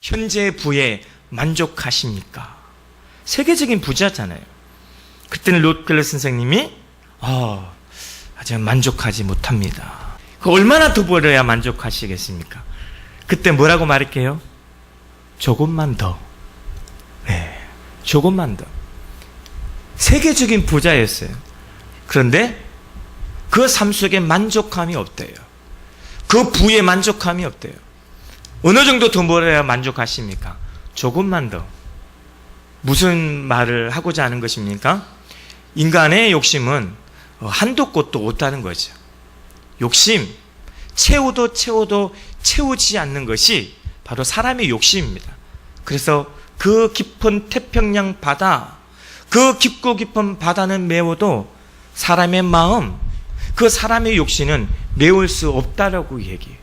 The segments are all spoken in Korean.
현재 부에 만족하십니까? 세계적인 부자잖아요. 그때는 롯켈러 선생님이 아직 만족하지 못합니다. 얼마나 더 벌어야 만족하시겠습니까? 그때 뭐라고 말할게요? 조금만 더. 네, 조금만 더. 세계적인 부자였어요. 그런데 그 삶 속에 만족감이 없대요. 그 부에 만족감이 없대요. 어느 정도 더 벌어야 만족하십니까? 조금만 더. 무슨 말을 하고자 하는 것입니까? 인간의 욕심은 한도 끝도 없다는 거죠. 욕심, 채워도 채우지 않는 것이 바로 사람의 욕심입니다. 그래서 그 깊은 태평양 바다, 그 깊고 깊은 바다는 메워도 사람의 마음, 그 사람의 욕심은 메울 수 없다라고 얘기해요.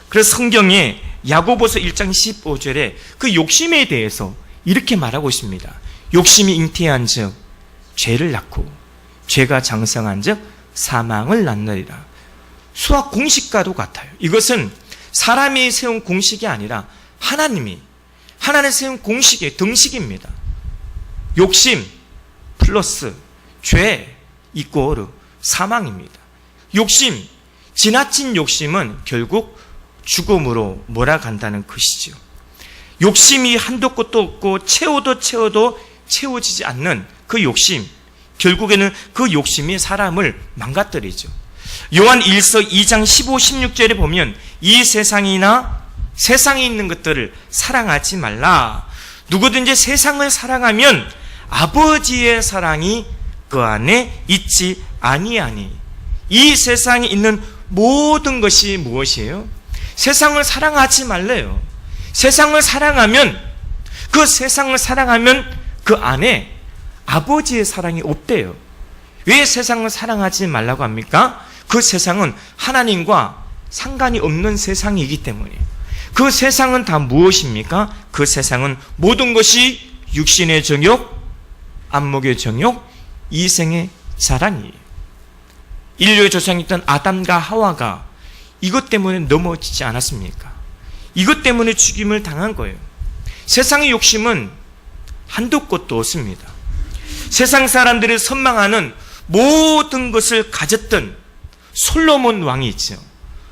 그래서 성경에 야고보서 1장 15절에 그 욕심에 대해서 이렇게 말하고 있습니다. 욕심이 잉태한 즉 죄를 낳고 죄가 장성한 즉 사망을 낳느니라. 수학 공식과도 같아요. 이것은 사람이 세운 공식이 아니라 하나님 세운 공식의 등식입니다. 욕심 플러스 죄 이꼬르 사망입니다. 욕심, 지나친 욕심은 결국 죽음으로 몰아간다는 것이죠. 욕심이 한도 끝도 없고 채워도 채워지지 않는 그 욕심, 결국에는 그 욕심이 사람을 망가뜨리죠. 요한 1서 2장 15, 16절에 보면 이 세상이나 세상에 있는 것들을 사랑하지 말라. 누구든지 세상을 사랑하면 아버지의 사랑이 그 안에 있지 아니하니. 이 세상에 있는 모든 것이 무엇이에요? 세상을 사랑하지 말래요. 세상을 사랑하면 그 안에 아버지의 사랑이 없대요. 왜 세상을 사랑하지 말라고 합니까? 그 세상은 하나님과 상관이 없는 세상이기 때문에. 그 세상은 다 무엇입니까? 그 세상은 모든 것이 육신의 정욕, 안목의 정욕, 이생의 자랑이에요. 인류의 조상이었던 아담과 하와가 이것 때문에 넘어지지 않았습니까? 이것 때문에 죽임을 당한 거예요. 세상의 욕심은 한도 끝도 없습니다. 세상 사람들이 선망하는 모든 것을 가졌던 솔로몬 왕이 있죠.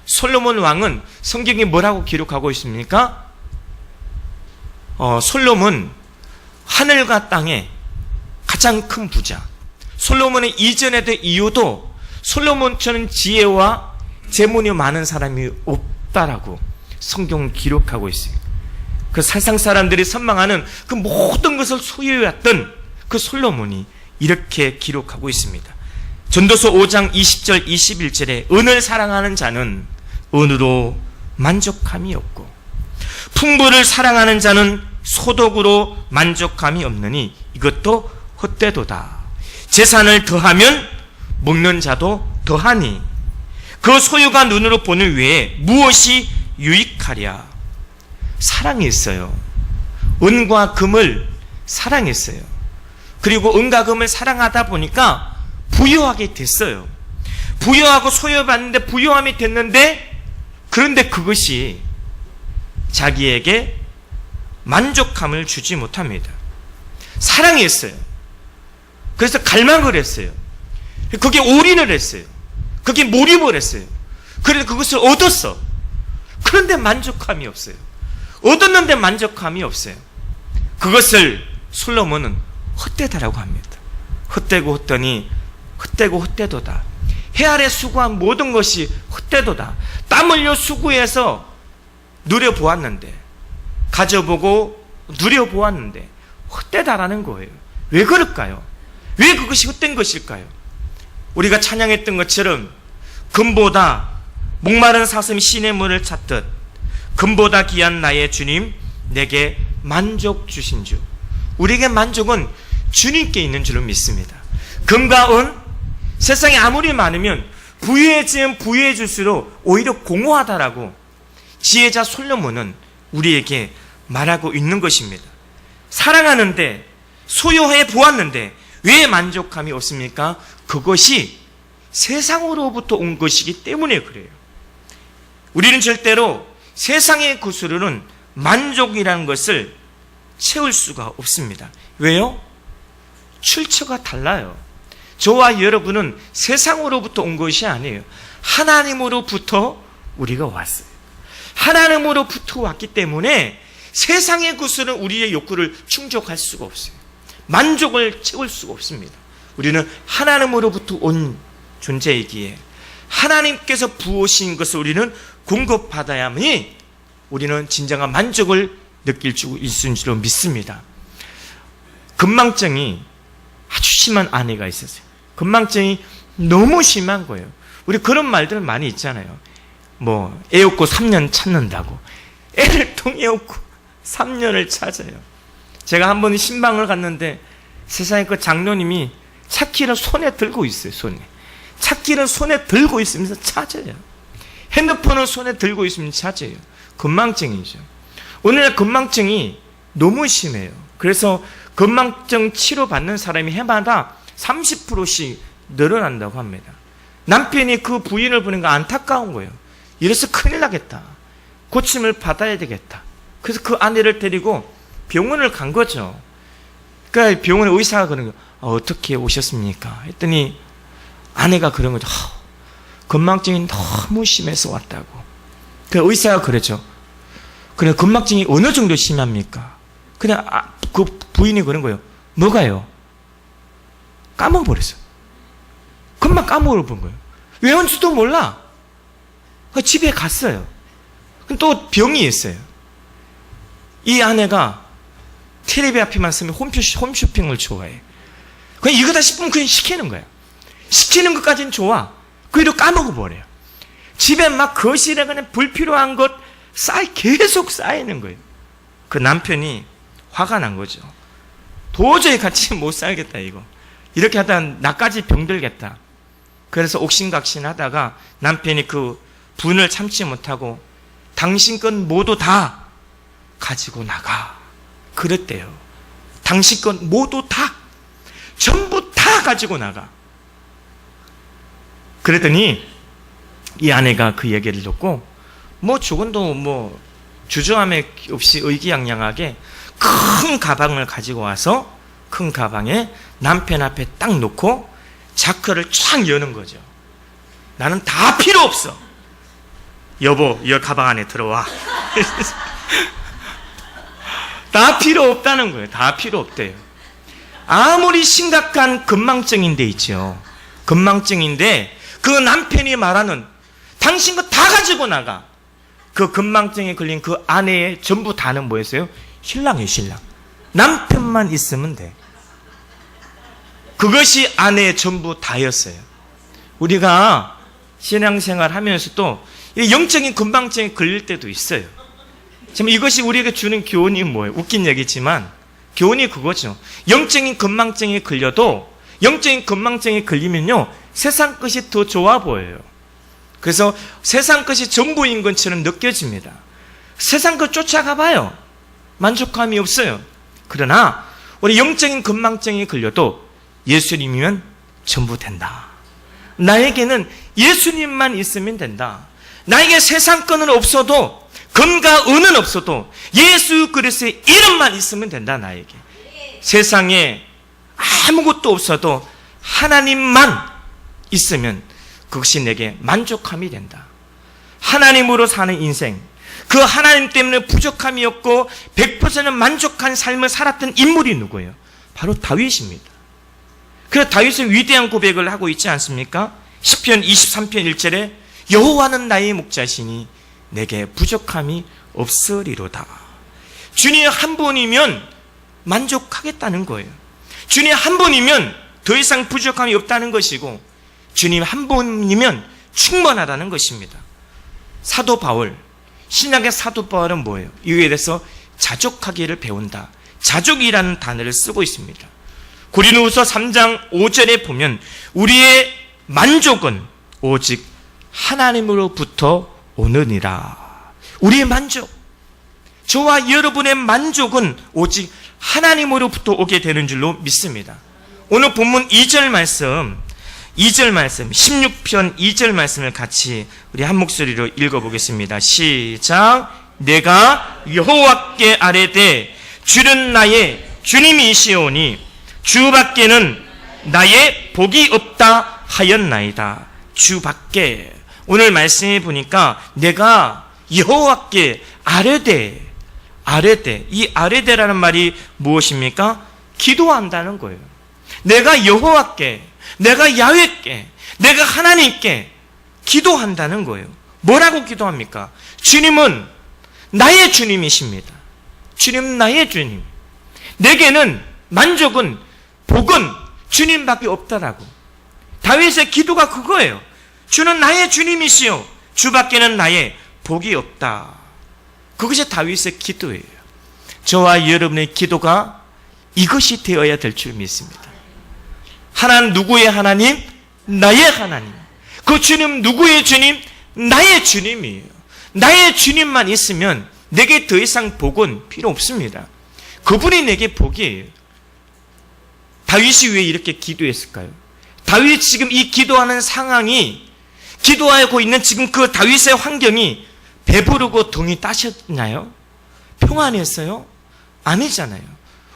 솔로몬 왕은 성경에 뭐라고 기록하고 있습니까? 솔로몬 하늘과 땅의 가장 큰 부자. 솔로몬의 이전에도 이후도 솔로몬처럼 지혜와 재물이 많은 사람이 없다라고 성경은 기록하고 있어요. 그 세상 사람들이 선망하는 그 모든 것을 소유해왔던 그 솔로몬이 이렇게 기록하고 있습니다. 전도서 5장 20절 21절에 은을 사랑하는 자는 은으로 만족함이 없고 풍부를 사랑하는 자는 소득으로 만족함이 없느니 이것도 헛되도다. 재산을 더하면 먹는 자도 더하니 그 소유가 눈으로 보는 외에 무엇이 유익하랴. 사랑했어요. 은과 금을 사랑했어요. 그리고 은과 금을 사랑하다 보니까 부유하게 됐어요. 부유하고 소유받는데 부유함이 됐는데 그런데 그것이 자기에게 만족함을 주지 못합니다. 사랑했어요. 그래서 갈망을 했어요. 거기에 올인을 했어요. 거기에 몰입을 했어요. 그래서 그것을 얻었어. 그런데 만족함이 없어요. 얻었는데 만족함이 없어요. 그것을 솔로몬은 헛되다라고 합니다. 헛되고 헛되니 헛되고 헛되도다. 해 아래 수고한 모든 것이 헛되도다. 땀 흘려 수고해서 누려보았는데 가져보고 누려보았는데 헛되다라는 거예요. 왜 그럴까요? 왜 그것이 헛된 것일까요? 우리가 찬양했던 것처럼 금보다 목마른 사슴이 시냇물을 찾듯 금보다 귀한 나의 주님 내게 만족 주신 주. 우리에게 만족은 주님께 있는 줄로 믿습니다. 금과 은 세상에 아무리 많으면 부유해지면 부유해질수록 오히려 공허하다라고 지혜자 솔로몬은 우리에게 말하고 있는 것입니다. 사랑하는데 소유해 보았는데 왜 만족함이 없습니까? 그것이 세상으로부터 온 것이기 때문에 그래요. 우리는 절대로 세상의 것으로는 만족이라는 것을 채울 수가 없습니다. 왜요? 출처가 달라요. 저와 여러분은 세상으로부터 온 것이 아니에요. 하나님으로부터 우리가 왔어요. 하나님으로부터 왔기 때문에 세상의 것으로는 우리의 욕구를 충족할 수가 없어요. 만족을 채울 수가 없습니다. 우리는 하나님으로부터 온 존재이기에 하나님께서 부으신 것을 우리는 공급받아야만이 우리는 진정한 만족을 느낄 수 있을 줄 믿습니다. 건망증이 아주 심한 아내가 있었어요. 건망증이 너무 심한 거예요. 우리 그런 말들 많이 있잖아요. 뭐 애 없고 3년 찾는다고. 애를 통해 없고 3년을 찾아요. 제가 한 번 신방을 갔는데 세상에 그 장로님이 찾기를 손에 들고 있어요. 손에. 찾기를 손에 들고 있으면서 찾아요. 핸드폰을 손에 들고 있으면 찾아요. 건망증이죠. 오늘날 건망증이 너무 심해요. 그래서 건망증 치료받는 사람이 해마다 30%씩 늘어난다고 합니다. 남편이 그 부인을 보는 거 안타까운 거예요. 이래서 큰일 나겠다. 고침을 받아야 되겠다. 그래서 그 아내를 데리고 병원을 간 거죠. 그러니까 병원에 의사가 그런 거예요. 어떻게 오셨습니까? 했더니 아내가 그런 거죠. 건망증이 너무 심해서 왔다고. 그 의사가 그랬죠. 그래, 건망증이 어느 정도 심합니까? 그냥 그 부인이 그런 거예요. 뭐가요? 까먹어버렸어요. 금방 까먹어본 거예요. 왜 온지도 몰라. 집에 갔어요. 또 병이 있어요. 이 아내가 텔레비 앞에만 서면 홈쇼핑을 좋아해. 그냥 이거다 싶으면 그냥 시키는 거야. 시키는 것까지는 좋아. 그래도 까먹어버려요. 집에 막 거실에 그냥 불필요한 것 계속 쌓이는 거예요. 그 남편이 화가 난 거죠. 도저히 같이 못 살겠다 이거. 이렇게 하다 나까지 병들겠다. 그래서 옥신각신 하다가 남편이 그 분을 참지 못하고 당신 건 모두 다 가지고 나가. 그랬대요. 당신 건 모두 다. 전부 다 가지고 나가. 그랬더니 이 아내가 그 얘기를 듣고 조금도 주저함이 없이 의기양양하게 큰 가방을 가지고 와서 큰 가방에 남편 앞에 딱 놓고 자크를 쫙 여는 거죠. 나는 다 필요 없어. 여보, 이 가방 안에 들어와. 다 필요 없다는 거예요. 다 필요 없대요. 아무리 심각한 건망증인데 있죠. 건망증인데 그 남편이 말하는 당신 거 다 가지고 나가. 그 건망증에 걸린 그 아내의 전부 다는 뭐였어요? 신랑이에요, 신랑. 남편만 있으면 돼. 그것이 아내의 전부 다였어요. 우리가 신앙생활 하면서도 영적인 건망증에 걸릴 때도 있어요. 지금 이것이 우리에게 주는 교훈이 뭐예요? 웃긴 얘기지만 교훈이 그거죠. 영적인 건망증에 걸려도 영적인 건망증에 걸리면요 세상 것이 더 좋아 보여요. 그래서 세상 것이 전부인 것처럼 느껴집니다. 세상 것 쫓아가 봐요. 만족감이 없어요. 그러나 우리 영적인 건망증에 걸려도 예수님이면 전부 된다. 나에게는 예수님만 있으면 된다. 나에게 세상 것은 없어도 금과 은은 없어도 예수 그리스도의 이름만 있으면 된다. 나에게 세상에 아무것도 없어도 하나님만 있으면 그것이 내게 만족함이 된다. 하나님으로 사는 인생, 그 하나님 때문에 부족함이 없고 100% 만족한 삶을 살았던 인물이 누구예요? 바로 다윗입니다. 그래서 다윗은 위대한 고백을 하고 있지 않습니까? 시편 23편 1절에 여호와는 나의 목자시니 내게 부족함이 없으리로다. 주님 한 분이면 만족하겠다는 거예요. 주님 한 분이면 더 이상 부족함이 없다는 것이고 주님 한 분이면 충분하다는 것입니다. 사도 바울, 신약의 사도 바울은 뭐예요? 이거에 대해서 자족하기를 배운다. 자족이라는 단어를 쓰고 있습니다. 고린도후서 3장 5절에 보면 우리의 만족은 오직 하나님으로부터 오느니라. 우리의 만족, 저와 여러분의 만족은 오직 하나님으로부터 오게 되는 줄로 믿습니다. 오늘 본문 2절 말씀 16편 2절 말씀을 같이 우리 한 목소리로 읽어보겠습니다. 시작. 내가 여호와께 아뢰되 주는 나의 주님이시오니 주밖에는 나의 복이 없다 하였나이다. 주밖에. 오늘 말씀해 보니까 내가 여호와께 아뢰되, 이 아뢰되라는 말이 무엇입니까? 기도한다는 거예요. 내가 여호와께, 내가 야훼께, 내가 하나님께 기도한다는 거예요. 뭐라고 기도합니까? 주님은 나의 주님이십니다. 주님 나의 주님. 내게는 만족은, 복은 주님밖에 없다라고. 다윗의 기도가 그거예요. 주는 나의 주님이시요 주밖에는 나의 복이 없다. 그것이 다윗의 기도예요. 저와 여러분의 기도가 이것이 되어야 될 줄 믿습니다. 하나님 누구의 하나님? 나의 하나님. 그 주님 누구의 주님? 나의 주님이에요. 나의 주님만 있으면 내게 더 이상 복은 필요 없습니다. 그분이 내게 복이에요. 다윗이 왜 이렇게 기도했을까요? 다윗이 지금 이 기도하는 상황이, 기도하고 있는 지금 그 다윗의 환경이 배부르고 동이 따셨나요? 평안했어요? 아니잖아요.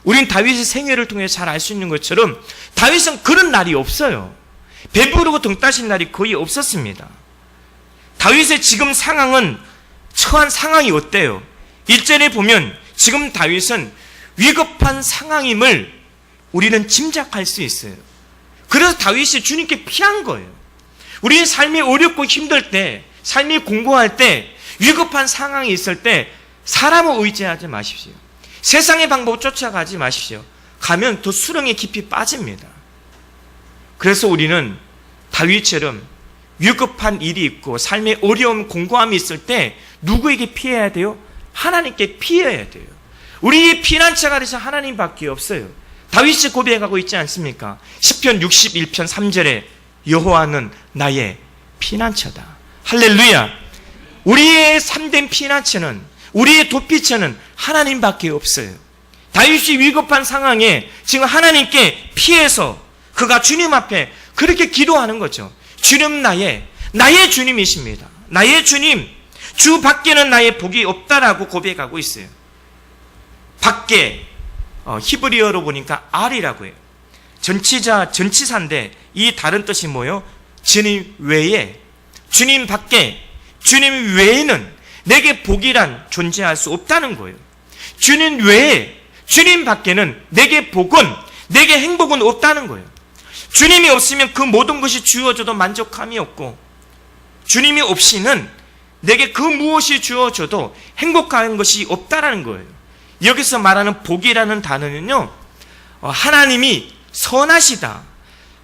우린 다윗의 생애를 통해 잘 알 수 있는 것처럼 다윗은 그런 날이 없어요. 배부르고 동 따신 날이 거의 없었습니다. 다윗의 지금 상황은, 처한 상황이 어때요? 1절에 보면 지금 다윗은 위급한 상황임을 우리는 짐작할 수 있어요. 그래서 다윗이 주님께 피한 거예요. 우리의 삶이 어렵고 힘들 때, 삶이 공고할 때, 위급한 상황이 있을 때 사람을 의지하지 마십시오. 세상의 방법을 쫓아가지 마십시오. 가면 더 수렁에 깊이 빠집니다. 그래서 우리는 다윗처럼 위급한 일이 있고 삶의 어려움, 공고함이 있을 때 누구에게 피해야 돼요? 하나님께 피해야 돼요. 우리의 피난처가 되신 하나님밖에 없어요. 다윗이 고백하고 있지 않습니까? 시편 61편 3절에 여호와는 나의 피난처다. 할렐루야. 우리의 참된 피난처는, 우리의 도피처는 하나님밖에 없어요. 다윗이 위급한 상황에 지금 하나님께 피해서 그가 주님 앞에 그렇게 기도하는 거죠. 주님 나의 주님이십니다. 나의 주님, 주 밖에는 나의 복이 없다라고 고백하고 있어요. 밖에, 히브리어로 보니까 알이라고 해요. 전치사인데 이 다른 뜻이 뭐예요? 주님 외에, 주님 밖에, 주님 외에는 내게 복이란 존재할 수 없다는 거예요. 주님 외에, 주님 밖에는 내게 복은, 내게 행복은 없다는 거예요. 주님이 없으면 그 모든 것이 주어져도 만족함이 없고, 주님이 없이는 내게 그 무엇이 주어져도 행복한 것이 없다라는 거예요. 여기서 말하는 복이라는 단어는요, 하나님이 선하시다,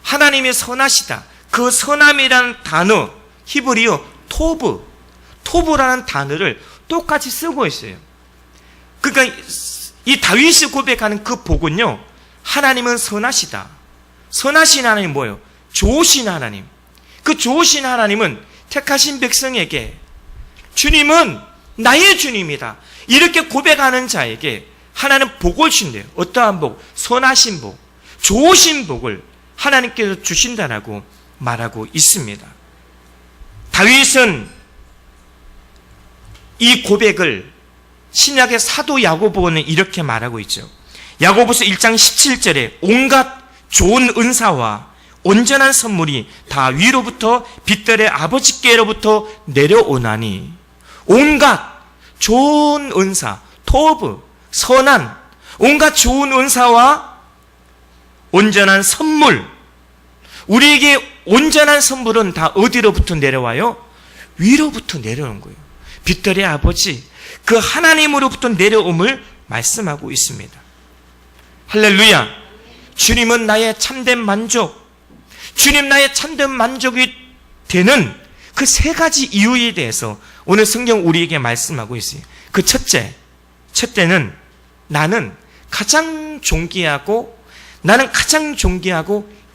하나님이 선하시다, 그 선함이라는 단어, 히브리어 토브라는 단어를 똑같이 쓰고 있어요. 그러니까 이 다윗이 고백하는 그 복은요, 하나님은 선하시다. 선하신 하나님 뭐예요? 좋으신 하나님. 그 좋으신 하나님은 택하신 백성에게 주님은 나의 주님이다, 이렇게 고백하는 자에게 하나님 복을 주신대요. 어떠한 복? 선하신 복, 좋으신 복을 하나님께서 주신다라고 말하고 있습니다. 다윗은 이 고백을 신약의 사도 야고보는 이렇게 말하고 있죠. 야고보서 1장 17절에 온갖 좋은 은사와 온전한 선물이 다 위로부터 빛들의 아버지께로부터 내려오나니, 온갖 좋은 은사, 토브, 선한 온갖 좋은 은사와 온전한 선물, 우리에게 온전한 선물은 다 어디로부터 내려와요? 위로부터 내려오는 거예요. 빛들의 아버지, 그 하나님으로부터 내려옴을 말씀하고 있습니다. 할렐루야. 주님은 나의 참된 만족, 주님 나의 참된 만족이 되는 그 세 가지 이유에 대해서 오늘 성경 우리에게 말씀하고 있어요. 그 첫째는 나는 가장 존귀하고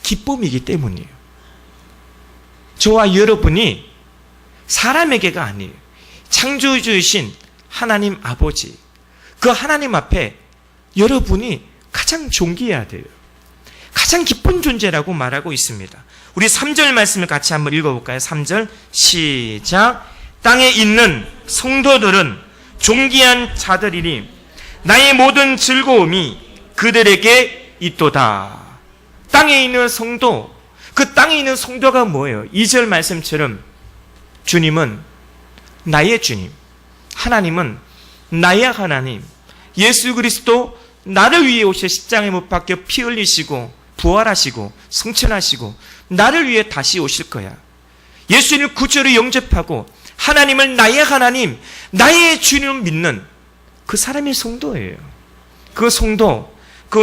기쁨이기 때문이에요. 저와 여러분이 사람에게가 아니에요. 창조주이신 하나님 아버지, 그 하나님 앞에 여러분이 가장 존귀해야 돼요. 가장 기쁜 존재라고 말하고 있습니다. 우리 3절 말씀을 같이 한번 읽어볼까요? 3절 시작. 땅에 있는 성도들은 존귀한 자들이니 나의 모든 즐거움이 그들에게 있도다. 땅에 있는 성도, 그 땅에 있는 성도가 뭐예요? 2절 말씀처럼 주님은 나의 주님, 하나님은 나의 하나님, 예수 그리스도 나를 위해 오셔 십자가에 못 박혀 피 흘리시고 부활하시고 승천하시고 나를 위해 다시 오실 거야. 예수님을 구주로 영접하고 하나님을 나의 하나님, 나의 주님을 믿는 그 사람이 성도예요. 그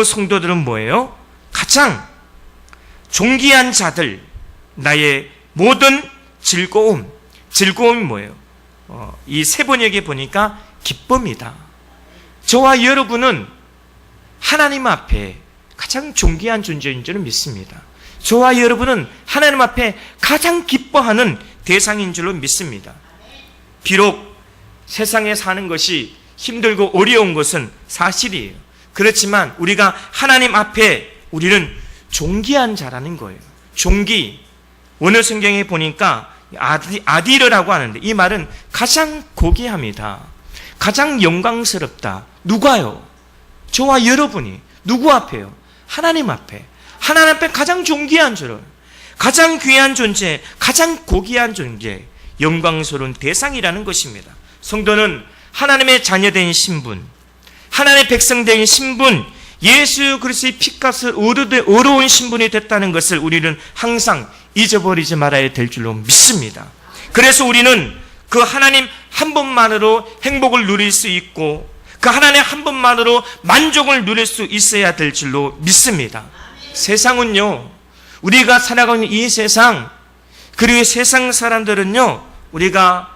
성도들은 뭐예요? 가장 존귀한 자들, 나의 모든 즐거움이 뭐예요? 이 세 번역에 보니까 기쁨이다. 저와 여러분은 하나님 앞에 가장 존귀한 존재인 줄을 믿습니다. 저와 여러분은 하나님 앞에 가장 기뻐하는 대상인 줄로 믿습니다. 비록 세상에 사는 것이 힘들고 어려운 것은 사실이에요. 그렇지만 우리가 하나님 앞에 우리는 존귀한 자라는 거예요. 존귀. 원어 성경에 보니까 아디르라고 하는데 이 말은 가장 고귀합니다. 가장 영광스럽다. 누가요? 저와 여러분이. 누구 앞에요? 하나님 앞에. 하나님 앞에 가장 존귀한 줄, 가장 귀한 존재, 가장 고귀한 존재, 영광스러운 대상이라는 것입니다. 성도는 하나님의 자녀된 신분, 하나님의 백성된 신분, 예수 그리스도의 피값을 의로운 신분이 됐다는 것을 우리는 항상 잊어버리지 말아야 될 줄로 믿습니다. 그래서 우리는 그 하나님 한 분만으로 행복을 누릴 수 있고 그 하나님 한 분만으로 만족을 누릴 수 있어야 될 줄로 믿습니다. 세상은요, 우리가 살아가는 이 세상, 그리고 세상 사람들은요, 우리가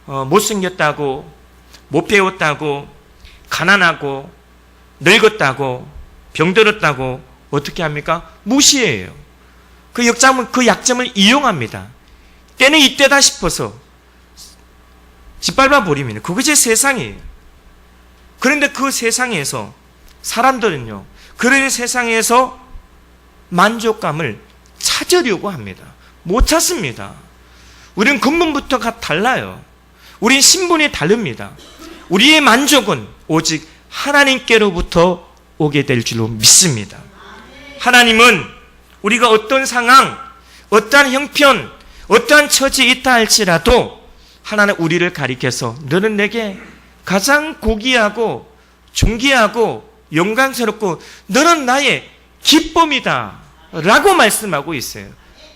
못생겼다고, 못 배웠다고, 가난하고, 늙었다고, 병들었다고 어떻게 합니까? 무시해요. 그 약점을 이용합니다. 때는 이때다 싶어서 짓밟아 버립니다. 그것이 세상이에요. 그런데 그 세상에서 사람들은요, 그런 세상에서 만족감을 찾으려고 합니다. 못 찾습니다. 우리는 근본부터가 달라요. 우린 신분이 다릅니다. 우리의 만족은 오직 하나님께로부터 오게 될 줄로 믿습니다. 하나님은 우리가 어떤 상황, 어떠한 형편, 어떠한 처지에 있다 할지라도 하나는 우리를 가리켜서 너는 내게 가장 고귀하고 존귀하고 영광스럽고 너는 나의 기쁨이다 라고 말씀하고 있어요.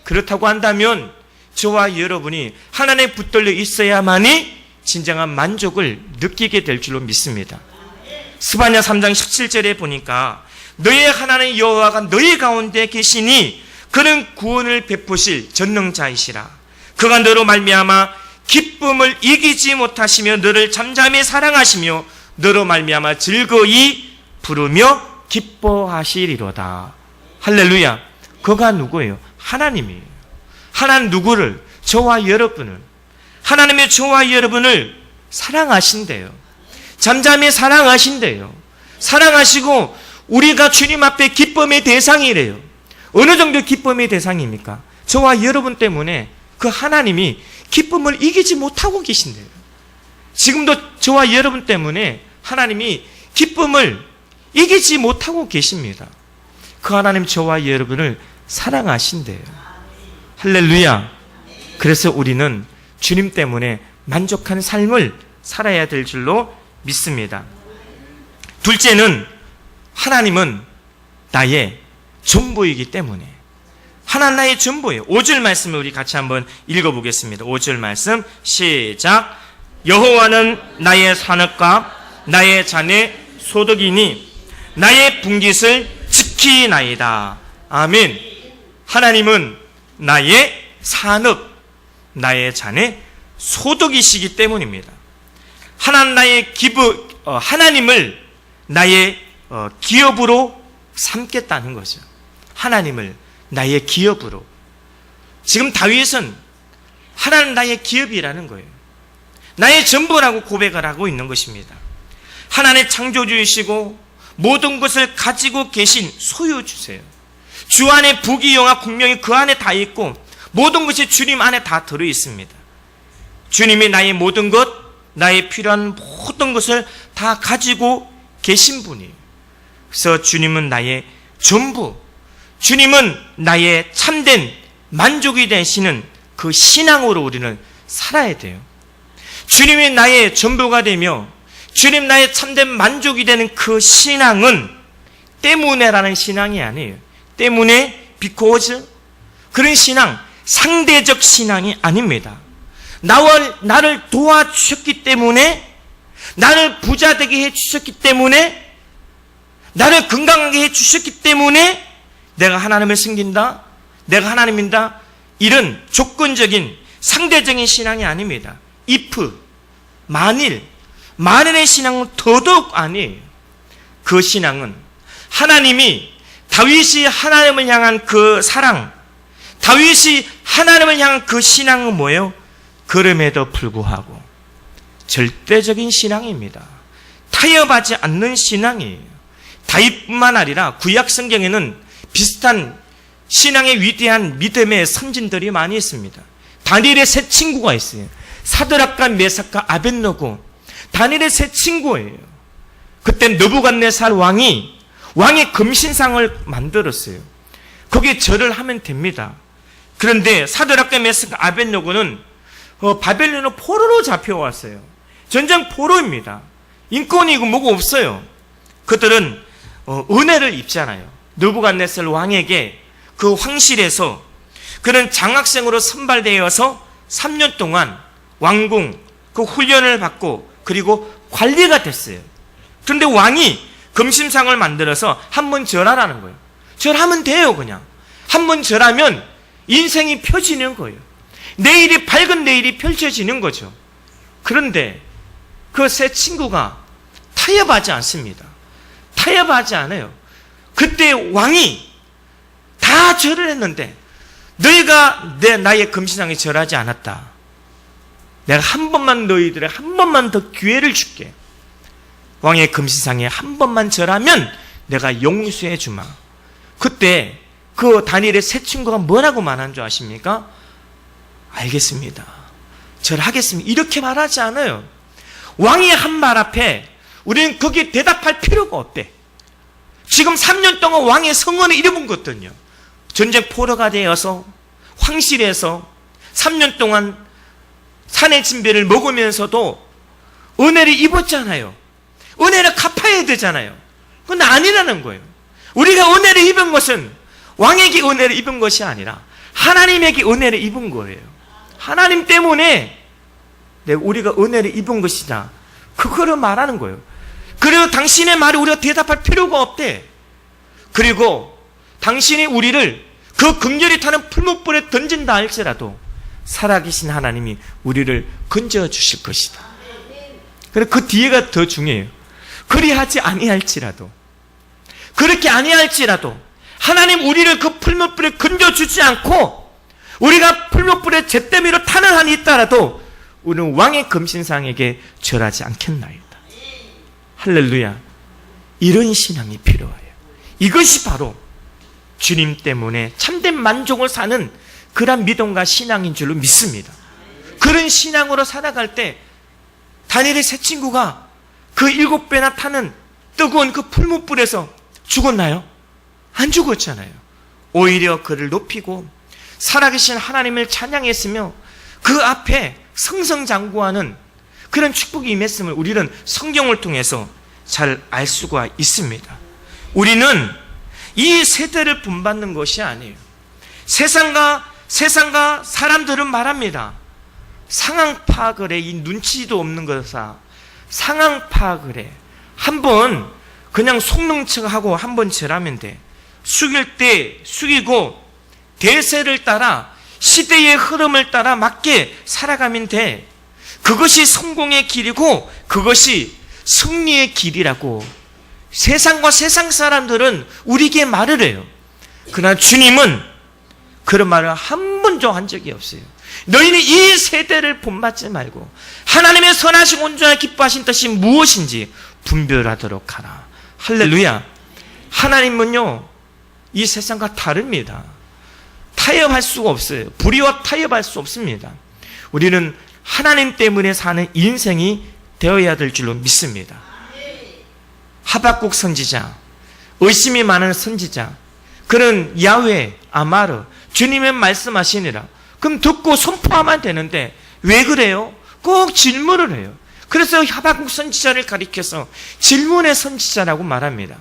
그렇다고 한다면 저와 여러분이 하나님에 붙들려 있어야만이 진정한 만족을 느끼게 될 줄로 믿습니다. 스바냐 3장 17절에 보니까 너의 하나님 여호와가 너희 가운데 계시니 그는 구원을 베푸실 전능자이시라. 그가 너로 말미암아 기쁨을 이기지 못하시며 너를 잠잠히 사랑하시며 너로 말미암아 즐거이 부르며 기뻐하시리로다. 할렐루야. 그가 누구예요? 하나님이에요. 하나님 누구를? 저와 여러분을. 하나님의 저와 여러분을 사랑하신대요. 잠잠히 사랑하신대요. 사랑하시고 우리가 주님 앞에 기쁨의 대상이래요. 어느 정도 기쁨의 대상입니까? 저와 여러분 때문에 그 하나님이 기쁨을 이기지 못하고 계신대요. 지금도 저와 여러분 때문에 하나님이 기쁨을 이기지 못하고 계십니다. 그 하나님 저와 여러분을 사랑하신대요. 할렐루야. 그래서 우리는 주님 때문에 만족한 삶을 살아야 될 줄로 믿습니다. 둘째는 하나님은 나의 전부이기 때문에 하나님 나의 전부예요. 5절 말씀을 우리 같이 한번 읽어보겠습니다. 5절 말씀 시작. 여호와는 나의 산업과 나의 자네 소득이니 나의 분깃을 지키나이다. 아멘. 하나님은 나의 산업, 나의 자네 소득이시기 때문입니다. 하나님을 나의 기업으로 삼겠다는 거죠. 하나님을 나의 기업으로. 지금 다윗은 하나님 나의 기업이라는 거예요. 나의 전부라고 고백을 하고 있는 것입니다. 하나님의 창조주이시고 모든 것을 가지고 계신 소유주세요. 주 안에 부귀영화 국명이 그 안에 다 있고 모든 것이 주님 안에 다 들어있습니다. 주님이 나의 모든 것, 나의 필요한 모든 것을 다 가지고 계신 분이에요. 그래서 주님은 나의 전부, 주님은 나의 참된 만족이 되시는 그 신앙으로 우리는 살아야 돼요. 주님이 나의 전부가 되며 주님 나의 참된 만족이 되는 그 신앙은 때문에라는 신앙이 아니에요. 때문에 because 그런 신앙, 상대적 신앙이 아닙니다. 나를 도와주셨기 때문에, 나를 부자 되게 해주셨기 때문에, 나를 건강하게 해주셨기 때문에 내가 하나님을 섬긴다, 내가 하나님인다, 이런 조건적인 상대적인 신앙이 아닙니다. if, 만일의 신앙은 더더욱 아니에요. 그 신앙은 하나님이 다윗이 하나님을 향한 그 사랑, 다윗이 하나님을 향한 그 신앙은 뭐예요? 그럼에도 불구하고 절대적인 신앙입니다. 타협하지 않는 신앙이에요. 다윗뿐만 아니라 구약 성경에는 비슷한 신앙의 위대한 믿음의 선진들이 많이 있습니다. 다니엘의 세 친구가 있어요. 사드락과 메삭과 아벳노고, 다니엘의 세 친구예요. 그때 느부갓네살 왕의 금신상을 만들었어요. 거기에 절을 하면 됩니다. 그런데 사드락과 메삭과 아벳노고는 바벨론의 포로로 잡혀왔어요. 전쟁 포로입니다. 인권이고 뭐고 없어요. 그들은 은혜를 입잖아요. 느부갓네살 왕에게 그 황실에서 그런 장학생으로 선발되어서 3년 동안 왕궁 그 훈련을 받고 그리고 관리가 됐어요. 그런데 왕이 금신상을 만들어서 한 번 절하라는 거예요. 절하면 돼요. 그냥 한 번 절하면 인생이 펴지는 거예요. 밝은 내일이 펼쳐지는 거죠. 그런데 그 세 친구가 타협하지 않습니다. 타협하지 않아요. 그때 왕이 다 절을 했는데 너희가 나의 금신상에 절하지 않았다. 내가 한 번만 너희들의 한 번만 더 기회를 줄게. 왕의 금신상에 한 번만 절하면 내가 용서해 주마. 그때 그 다니엘의 세 친구가 뭐라고 말한 줄 아십니까? 알겠습니다. 절하겠습니다. 이렇게 말하지 않아요. 왕의 한 말 앞에 우리는 거기에 대답할 필요가 없대. 지금 3년 동안 왕의 성원을 잃어본 거거든요. 전쟁 포로가 되어서 황실에서 3년 동안 산의 진배를 먹으면서도 은혜를 입었잖아요. 은혜를 갚아야 되잖아요. 그건 아니라는 거예요. 우리가 은혜를 입은 것은 왕에게 은혜를 입은 것이 아니라 하나님에게 은혜를 입은 거예요. 하나님 때문에 우리가 은혜를 입은 것이다. 그거를 말하는 거예요. 그리고 당신의 말에 우리가 대답할 필요가 없대. 그리고 당신이 우리를 그 긍휼이 타는 풀무불에 던진다 할지라도 살아계신 하나님이 우리를 건져주실 것이다. 그리고 그 뒤에가 더 중요해요. 그리하지 아니할지라도, 그렇게 아니할지라도 하나님 우리를 그 풀무불에 건져주지 않고 우리가 풀무불에 잿더미로 타는 한이 있더라도 우리는 왕의 금신상에게 절하지 않겠나이다. 할렐루야. 이런 신앙이 필요해요. 이것이 바로 주님 때문에 참된 만족을 사는 그런 믿음과 신앙인 줄로 믿습니다. 그런 신앙으로 살아갈 때 다니엘의 세 친구가 그 7배나 타는 뜨거운 그 풀무불에서 죽었나요? 안 죽었잖아요. 오히려 그를 높이고 살아계신 하나님을 찬양했으며 그 앞에 승승장구하는 그런 축복이 임했음을 우리는 성경을 통해서 잘 알 수가 있습니다. 우리는 이 세대를 본받는 것이 아니에요. 세상과 사람들은 말합니다. 상황 파악을 해. 이 눈치도 없는 거사 상황 파악을 해. 한번 그냥 속는 척하고 한번 절하면 돼. 숙일 때 숙이고 대세를 따라 시대의 흐름을 따라 맞게 살아가면 돼. 그것이 성공의 길이고 그것이 승리의 길이라고 세상과 세상 사람들은 우리에게 말을 해요. 그러나 주님은 그런 말을 한 번도 한 적이 없어요. 너희는 이 세대를 본받지 말고 하나님의 선하시고 온전하게 기뻐하신 뜻이 무엇인지 분별하도록 하라. 할렐루야. 하나님은요 이 세상과 다릅니다. 타협할 수가 없어요. 불의와 타협할 수 없습니다. 우리는 하나님 때문에 사는 인생이 되어야 될 줄로 믿습니다. 하박국 선지자, 의심이 많은 선지자, 그는 야훼, 아마르, 주님의 말씀하시니라. 그럼 듣고 선포하면 되는데 왜 그래요? 꼭 질문을 해요. 그래서 하박국 선지자를 가리켜서 질문의 선지자라고 말합니다.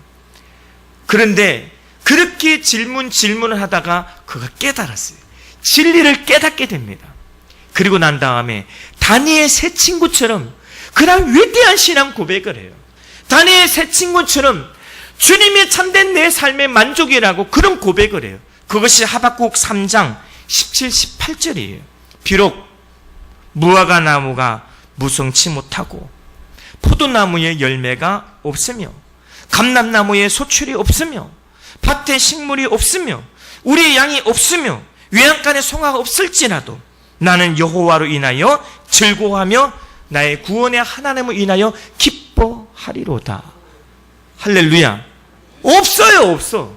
그런데 그렇게 질문을 하다가 그가 깨달았어요. 진리를 깨닫게 됩니다. 그리고 난 다음에 다니엘 세 친구처럼 그런 위대한 신앙 고백을 해요. 다니엘 세 친구처럼 주님이 참된 내 삶의 만족이라고 그런 고백을 해요. 그것이 하박국 3장 17, 18절이에요. 비록 무화과 나무가 무성치 못하고 포도나무에 열매가 없으며 감람나무에 소출이 없으며 밭에 식물이 없으며 우리의 양이 없으며 외양간에 송아가 없을지라도 나는 여호와로 인하여 즐거워하며 나의 구원의 하나님을 인하여 기뻐하리로다. 할렐루야. 없어요, 없어.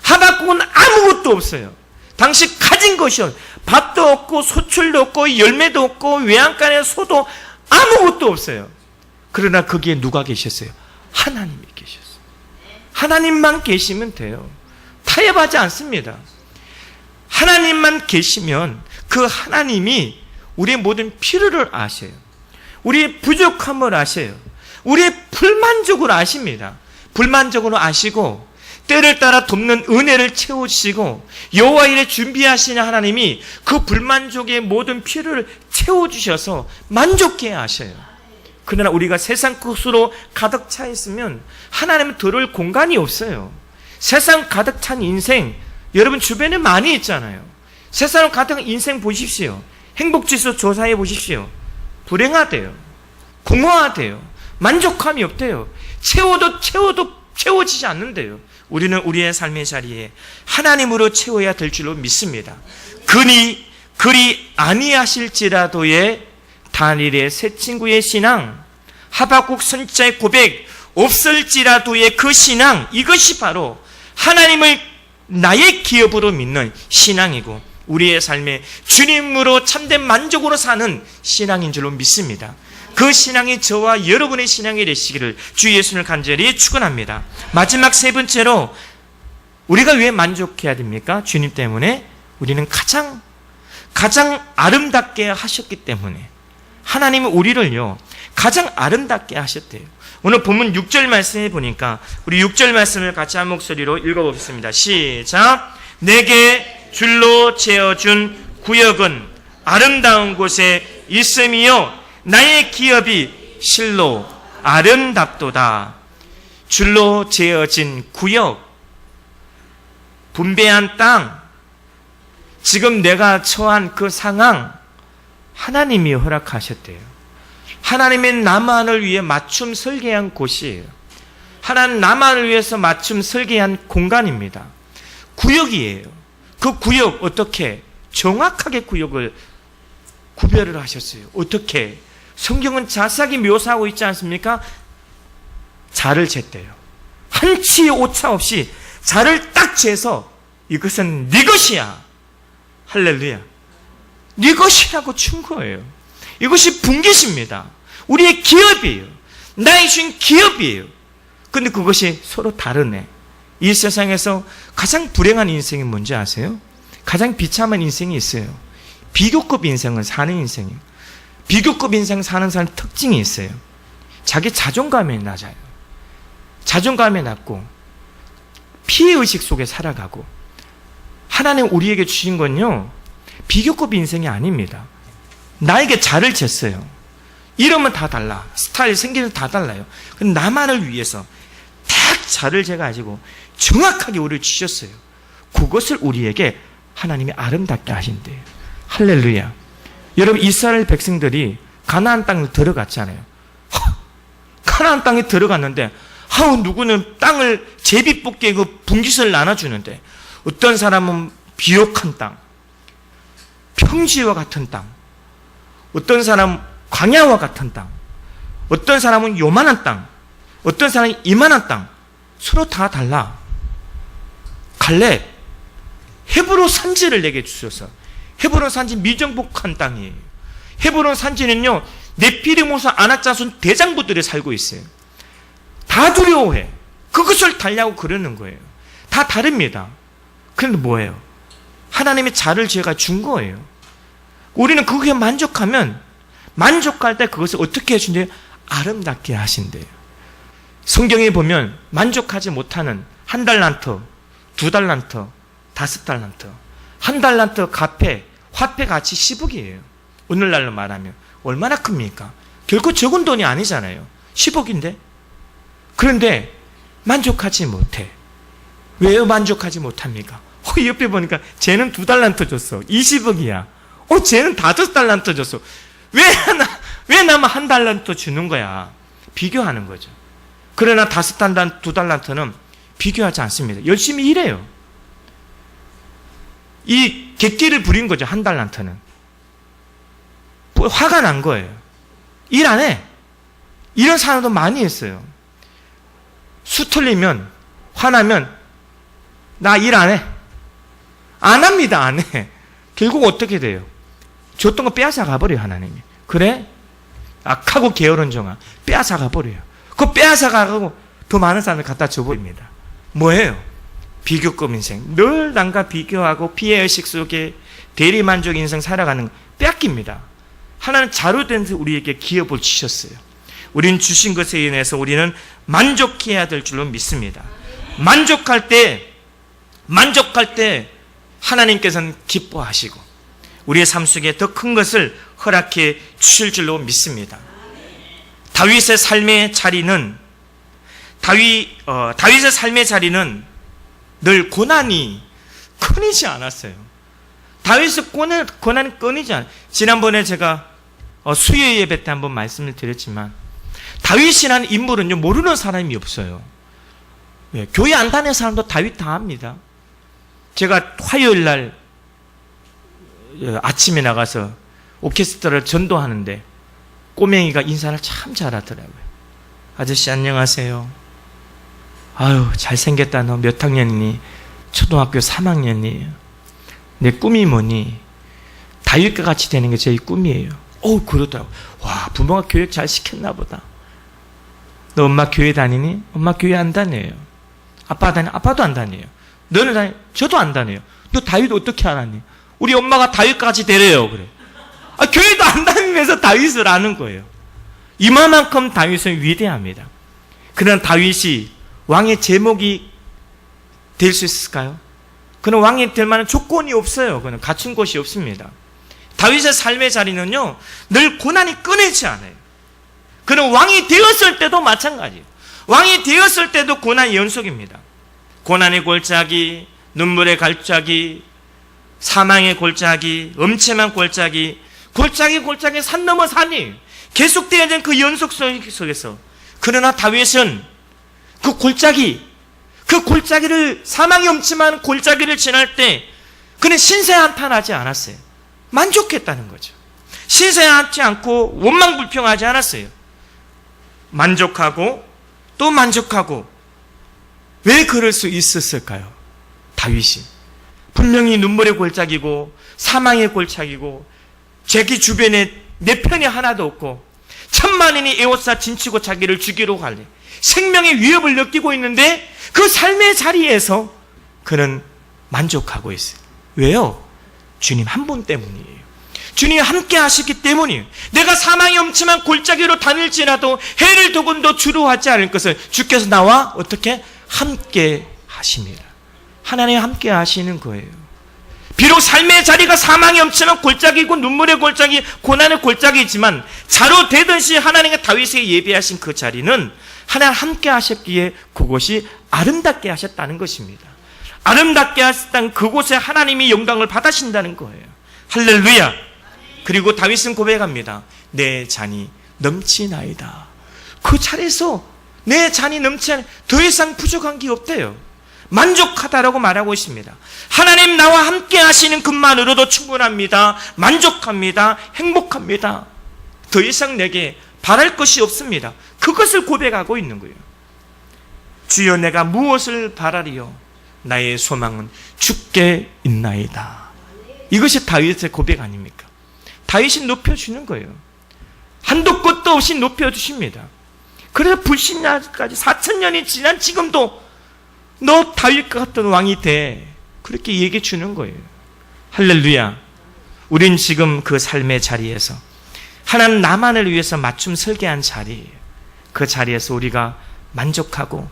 하박국은 아무것도 없어요. 당시 가진 것이요, 밭도 없고 소출도 없고 열매도 없고 외양간에 소도 아무것도 없어요. 그러나 거기에 누가 계셨어요? 하나님이 계셨어요. 하나님만 계시면 돼요. 타협하지 않습니다. 하나님만 계시면 그 하나님이 우리의 모든 필요를 아셔요. 우리의 부족함을 아셔요. 우리의 불만족을 아십니다. 불만족으로 아시고 때를 따라 돕는 은혜를 채워주시고 여호와 일에 준비하시는 하나님이 그 불만족의 모든 필요를 채워주셔서 만족해 하셔요. 그러나 우리가 세상 것으로 가득 차 있으면 하나님은 들을 공간이 없어요. 세상 가득 찬 인생, 여러분 주변에 많이 있잖아요. 세상으로 가득 인생 보십시오. 행복지수 조사해 보십시오. 불행하대요. 공허하대요. 만족감이 없대요. 채워도 채워지지 않는데요. 우리는 우리의 삶의 자리에 하나님으로 채워야 될 줄로 믿습니다. 그리 아니하실지라도의 다니엘의 세 친구의 신앙, 하박국 선지자의 고백, 없을지라도의 그 신앙, 이것이 바로 하나님을 나의 기업으로 믿는 신앙이고 우리의 삶에 주님으로 참된 만족으로 사는 신앙인 줄로 믿습니다. 그 신앙이 저와 여러분의 신앙이 되시기를 주 예수를 간절히 축원합니다. 마지막 세 번째로 우리가 왜 만족해야 됩니까? 주님 때문에 우리는 가장 아름답게 하셨기 때문에 하나님은 우리를요 가장 아름답게 하셨대요. 오늘 본문 6절 말씀에 보니까 우리 6절 말씀을 같이 한 목소리로 읽어보겠습니다. 시작. 내게 줄로 재어준 구역은 아름다운 곳에 있음이요 나의 기업이 실로 아름답도다. 줄로 재어진 구역, 분배한 땅, 지금 내가 처한 그 상황 하나님이 허락하셨대요. 하나님의 나만을 위해 맞춤 설계한 곳이에요. 하나님 나만을 위해서 맞춤 설계한 공간입니다. 구역이에요. 그 구역 어떻게 정확하게 구역을 구별을 하셨어요. 어떻게? 성경은 자세하게 묘사하고 있지 않습니까? 자를 쟀대요. 한치의 오차 없이 자를 딱 재서 이것은 네 것이야. 할렐루야. 네 것이라고 준 거예요. 이것이 분깃입니다. 우리의 기업이에요. 나의 주인 기업이에요. 근데 그것이 서로 다르네. 이 세상에서 가장 불행한 인생이 뭔지 아세요? 가장 비참한 인생이 있어요. 비교급 인생을 사는 인생이에요. 비교급 인생 사는 사람 특징이 있어요. 자기 자존감이 낮아요. 자존감이 낮고 피해의식 속에 살아가고 하나님 우리에게 주신 건요 비교급 인생이 아닙니다. 나에게 자를 쟀어요. 이름은 다 달라. 스타일 생기는 다 달라요. 근데 나만을 위해서 딱 자를 재가지고 정확하게 우리를 주셨어요. 그것을 우리에게 하나님이 아름답게 하신대요. 할렐루야. 여러분 이스라엘 백성들이 가나안 땅을 들어갔잖아요. 가나안 땅에 들어갔는데 누구는 땅을 제비뽑기에 그 분깃을 나눠주는데 어떤 사람은 비옥한 땅, 평지와 같은 땅, 어떤 사람은 광야와 같은 땅, 어떤 사람은 요만한 땅, 어떤 사람은 이만한 땅, 서로 다 달라. 갈렙, 헤브론 산지를 내게 주셔서 헤브론 산지 미정복한 땅이에요. 헤브론 산지는요, 네피리모스 아낙자손 대장부들이 살고 있어요. 다 두려워해. 그것을 달라고 그러는 거예요. 다 다릅니다. 그런데 뭐예요? 하나님이 자를 제가 준 거예요. 우리는 그게 만족하면, 만족할 때 그것을 어떻게 해준대요? 아름답게 하신대요. 성경에 보면 만족하지 못하는 1달란트, 2달란트, 5달란트, 1달란트 화폐 가치 10억이에요. 오늘날로 말하면 얼마나 큽니까? 결코 적은 돈이 아니잖아요. 10억인데. 그런데 만족하지 못해. 왜 만족하지 못합니까? 옆에 보니까 쟤는 2달란트 줬어. 20억이야. 쟤는 5달란트 줬어. 왜 나만 1달란트 주는 거야? 비교하는 거죠. 그러나 5달란트, 2달란트는 비교하지 않습니다. 열심히 일해요. 이 객기를 부린 거죠. 1달란트는. 화가 난 거예요. 일 안 해. 이런 사람도 많이 있어요. 수 틀리면, 화나면, 나 일 안 해. 안 합니다. 안 해. 결국 어떻게 돼요? 줬던 거 빼앗아 가버려요. 하나님이. 그래? 악하고 게으른 종아. 빼앗아 가버려요. 그거 빼앗아 가고 더 많은 사람을 갖다 줘버립니다. 뭐예요? 비교급 인생. 늘 남과 비교하고 피해의식 속에 대리만족 인생 살아가는 거 뺏깁니다. 하나는 자루된 우리에게 기업을 주셨어요. 우리는 주신 것에 인해서 우리는 만족해야 될 줄로 믿습니다. 만족할 때 하나님께서는 기뻐하시고 우리의 삶 속에 더 큰 것을 허락해 주실 줄로 믿습니다. 다윗의 삶의 자리는 늘 고난이 끊이지 않았어요. 다윗의 고난이 끊이지 않아요. 지난번에 제가 수요 예배 때 한번 말씀을 드렸지만 다윗이라는 인물은요, 모르는 사람이 없어요. 네, 교회 안 다니는 사람도 다윗 다 압니다. 제가 화요일 날 아침에 나가서 오케스트라를 전도하는데 꼬맹이가 인사를 참 잘하더라고요. 아저씨 안녕하세요. 아유 잘생겼다. 너 몇 학년이니? 초등학교 3학년이에요. 내 꿈이 뭐니? 다윗과 같이 되는 게 제 꿈이에요. 그러더라고. 와, 부모가 교육 잘 시켰나 보다. 너 엄마 교회 다니니? 엄마 교회 안 다녀요. 아빠 다니? 아빠도 안 다녀요. 너는 다니? 저도 안 다녀요. 너 다윗 어떻게 알았니? 우리 엄마가 다윗과 같이 되래요. 그래. 교회도 안 다니면서 다윗을 아는 거예요. 이만큼 다윗은 위대합니다. 그러나 다윗이 왕의 제목이 될 수 있을까요? 그는 왕이 될 만한 조건이 없어요. 그는 갖춘 것이 없습니다. 다윗의 삶의 자리는요, 늘 고난이 끊이지 않아요. 그는 왕이 되었을 때도 마찬가지예요. 왕이 되었을 때도 고난의 연속입니다. 고난의 골짜기, 눈물의 갈짜기, 사망의 골짜기, 음침한 골짜기, 골짜기 산 넘어 산이 계속되어진 그 연속 속에서 그러나 다윗은 그 골짜기를 사망이 음침한 골짜기를 지날 때 그는 신세한탄하지 않았어요. 만족했다는 거죠. 신세하지 않고 원망불평하지 않았어요. 만족하고 또 만족하고. 왜 그럴 수 있었을까요? 다윗이 분명히 눈물의 골짜기고 사망의 골짜기고 자기 주변에 내 편이 하나도 없고 천만인이 에워싸 진치고 자기를 죽이러 갈래 생명의 위협을 느끼고 있는데 그 삶의 자리에서 그는 만족하고 있어요. 왜요? 주님 한 분 때문이에요. 주님이 함께 하시기 때문이에요. 내가 사망이 엄침한 골짜기로 다닐지라도 해를 조금도 두려워하지 않을 것을 주께서 나와 어떻게 함께 하십니다. 하나님 함께 하시는 거예요. 비록 삶의 자리가 사망이 엄침한 골짜기고 눈물의 골짜기, 고난의 골짜기이지만 자로 되듯이 하나님과 다윗에게 예비하신 그 자리는 하나님 함께 하셨기에 그곳이 아름답게 하셨다는 것입니다. 아름답게 하셨다는 그곳에 하나님이 영광을 받으신다는 거예요. 할렐루야. 그리고 다윗은 고백합니다. 내 잔이 넘치나이다. 그 자리에서 내 잔이 넘치나이다. 더 이상 부족한 게 없대요. 만족하다라고 말하고 있습니다. 하나님 나와 함께 하시는 것만으로도 충분합니다. 만족합니다. 행복합니다. 더 이상 내게 바랄 것이 없습니다. 그것을 고백하고 있는 거예요. 주여 내가 무엇을 바라리요? 나의 소망은 주께 있나이다. 이것이 다윗의 고백 아닙니까? 다윗이 높여주는 거예요. 한도 끝도 없이 높여주십니다. 그래서 불신날까지 4,000년이 지난 지금도 너 다윗과 같은 왕이 돼. 그렇게 얘기해 주는 거예요. 할렐루야. 우린 지금 그 삶의 자리에서 하나님 나만을 위해서 맞춤 설계한 자리예요. 그 자리에서 우리가 만족하고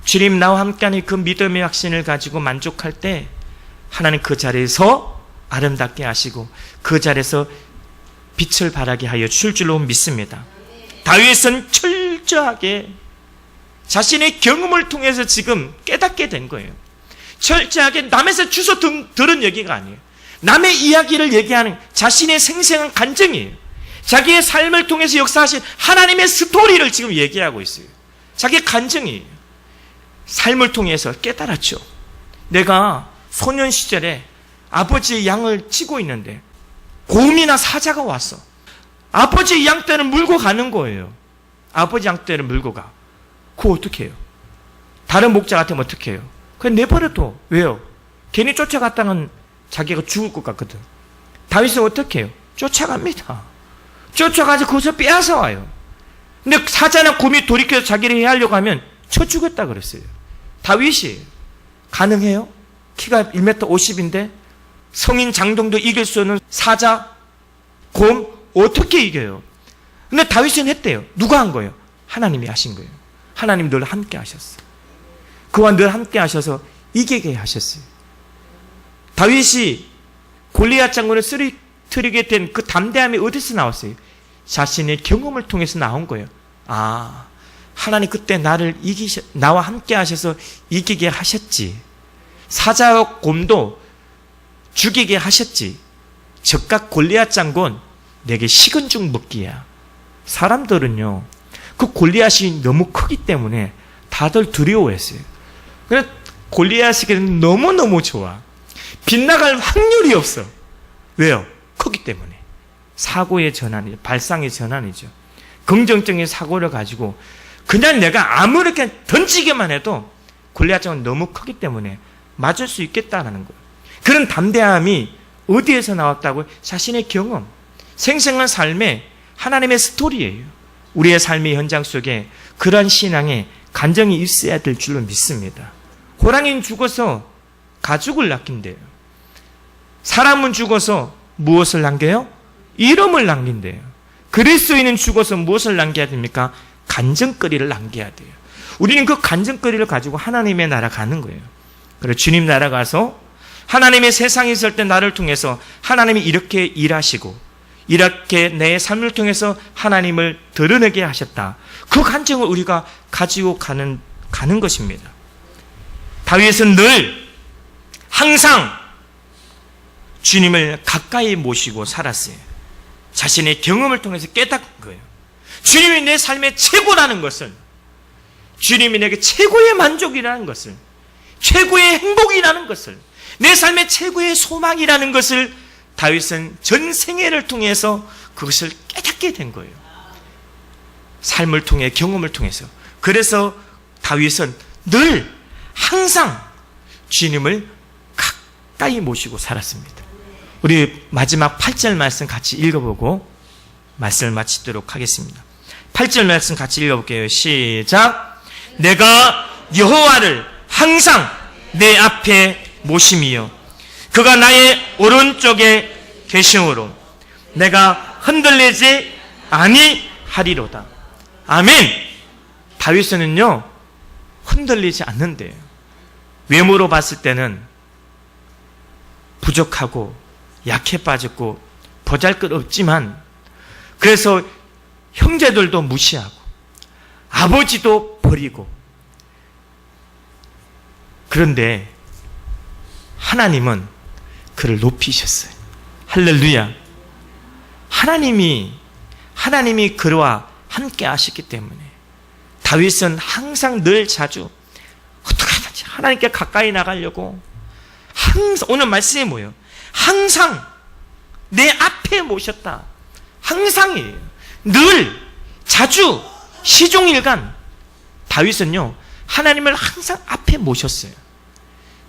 주님 나와 함께하는 그 믿음의 확신을 가지고 만족할 때 하나님 그 자리에서 아름답게 하시고 그 자리에서 빛을 발하게 하여 주실 줄로 믿습니다. 다윗은 철저하게 자신의 경험을 통해서 지금 깨닫게 된 거예요. 철저하게 남에서 주워 들은 얘기가 아니에요. 남의 이야기를 얘기하는 자신의 생생한 간증이에요. 자기의 삶을 통해서 역사하신 하나님의 스토리를 지금 얘기하고 있어요. 자기의 간증이에요. 삶을 통해서 깨달았죠. 내가 소년 시절에 아버지의 양을 치고 있는데 곰이나 사자가 왔어. 아버지의 양떼를 물고 가는 거예요. 아버지 양떼를 물고 가. 그거 어떻게 해요? 다른 목자 같으면 어떻게 해요? 그냥 내버려둬. 왜요? 괜히 쫓아갔다간 자기가 죽을 것 같거든. 다윗은 어떻게 해요? 쫓아갑니다. 쫓아가서 거기서 빼앗아 와요. 근데 사자나 곰이 돌이켜서 자기를 해하려고 하면 쳐 죽였다 그랬어요. 다윗이 가능해요? 키가 1m 50인데 성인 장동도 이길 수 없는 사자, 곰 어떻게 이겨요? 근데 다윗은 했대요. 누가 한 거예요? 하나님이 하신 거예요. 하나님 늘 함께 하셨어요. 그와 늘 함께 하셔서 이기게 하셨어요. 다윗이 골리앗 장군을 쓰러뜨리게 된 그 담대함이 어디서 나왔어요? 자신의 경험을 통해서 나온 거예요. 아, 하나님 그때 나와 함께 하셔서 이기게 하셨지. 사자와 곰도 죽이게 하셨지. 적각 골리앗 장군 내게 식은 죽 먹기야. 사람들은요, 그 골리앗이 너무 크기 때문에 다들 두려워했어요. 그래서 골리앗에게는 너무너무 좋아. 빗나갈 확률이 없어. 왜요? 크기 때문에. 사고의 전환이죠. 발상의 전환이죠. 긍정적인 사고를 가지고 그냥 내가 아무렇게 던지기만 해도 골리앗 장군은 너무 크기 때문에 맞을 수 있겠다라는 거예요. 그런 담대함이 어디에서 나왔다고요? 자신의 경험, 생생한 삶의 하나님의 스토리예요. 우리의 삶의 현장 속에 그러한 신앙의 간정이 있어야 될 줄로 믿습니다. 호랑이는 죽어서 가죽을 남긴대요. 사람은 죽어서 무엇을 남겨요? 이름을 남긴대요. 그리스도인은 죽어서 무엇을 남겨야 됩니까? 간증거리를 남겨야 돼요. 우리는 그 간증거리를 가지고 하나님의 나라 가는 거예요. 그래서 주님 나라 가서 하나님의 세상에 있을 때 나를 통해서 하나님이 이렇게 일하시고 이렇게 내 삶을 통해서 하나님을 드러내게 하셨다. 그 간증을 우리가 가지고 가는 것입니다. 다윗은 늘 항상 주님을 가까이 모시고 살았어요. 자신의 경험을 통해서 깨닫은 거예요. 주님이 내 삶의 최고라는 것을, 주님이 내게 최고의 만족이라는 것을, 최고의 행복이라는 것을, 내 삶의 최고의 소망이라는 것을 다윗은 전 생애를 통해서 그것을 깨닫게 된 거예요. 삶을 통해, 경험을 통해서. 그래서 다윗은 늘 항상 주님을 가까이 모시고 살았습니다. 우리 마지막 8절 말씀 같이 읽어보고 말씀을 마치도록 하겠습니다. 8절 말씀 같이 읽어볼게요. 시작. 내가 여호와를 항상 내 앞에 모심이요 그가 나의 오른쪽에 계시므로 내가 흔들리지 아니하리로다. 아멘. 다윗은요 흔들리지 않는데요. 외모로 봤을 때는 부족하고 약해 빠졌고 보잘것없지만 그래서 형제들도 무시하고 아버지도 버리고, 그런데 하나님은 그를 높이셨어요. 할렐루야. 하나님이 그와 함께 하셨기 때문에 다윗은 항상 늘 자주 어떻게 하든지 하나님께 가까이 나가려고 항상, 오늘 말씀이 뭐예요? 항상 내 앞에 모셨다. 항상이에요. 늘, 자주, 시종일관 다윗은요 하나님을 항상 앞에 모셨어요.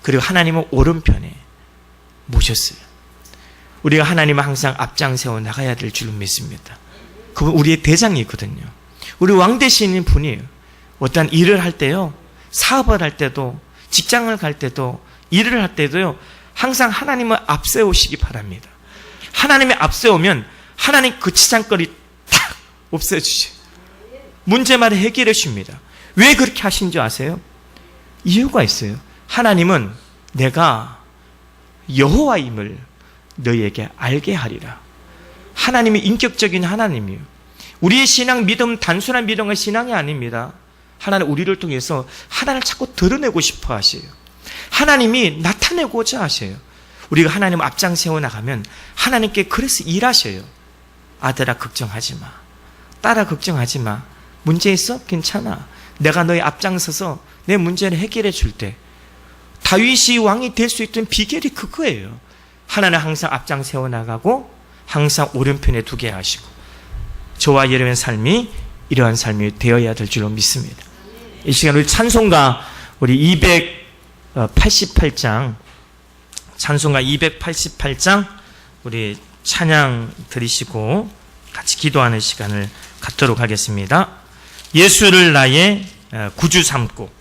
그리고 하나님은 오른편에 모셨어요. 우리가 하나님을 항상 앞장세워 나가야 될 줄로 믿습니다. 그분 우리의 대장이거든요. 우리 왕 되시는 분이에요. 어떠한 일을 할 때요, 사업을 할 때도, 직장을 갈 때도, 일을 할 때도요, 항상 하나님을 앞세우시기 바랍니다. 하나님이 앞세우면 하나님 그 치장거리 탁 없애주세요. 문제만을 해결해 줍니다. 왜 그렇게 하신 줄 아세요? 이유가 있어요. 하나님은 내가 여호와임을 너희에게 알게 하리라. 하나님이 인격적인 하나님이에요. 우리의 신앙, 믿음, 단순한 믿음의 신앙이 아닙니다. 하나님 우리를 통해서 하나님을 자꾸 드러내고 싶어 하세요. 하나님이 나타내고자 하세요. 우리가 하나님 앞장 세워 나가면 하나님께 그래서 일하셔요. 아들아 걱정하지 마. 딸아 걱정하지 마. 문제 있어? 괜찮아. 내가 너의 앞장서서 내 문제를 해결해 줄 때 다윗이 왕이 될 수 있던 비결이 그거예요. 하나님 항상 앞장 세워 나가고 항상 오른편에 두게 하시고 저와 여러분의 삶이 이러한 삶이 되어야 될 줄로 믿습니다. 이 시간 우리 찬송가 우리 288장 찬송가 288장 우리 찬양 드리시고 같이 기도하는 시간을 갖도록 하겠습니다. 예수를 나의 구주 삼고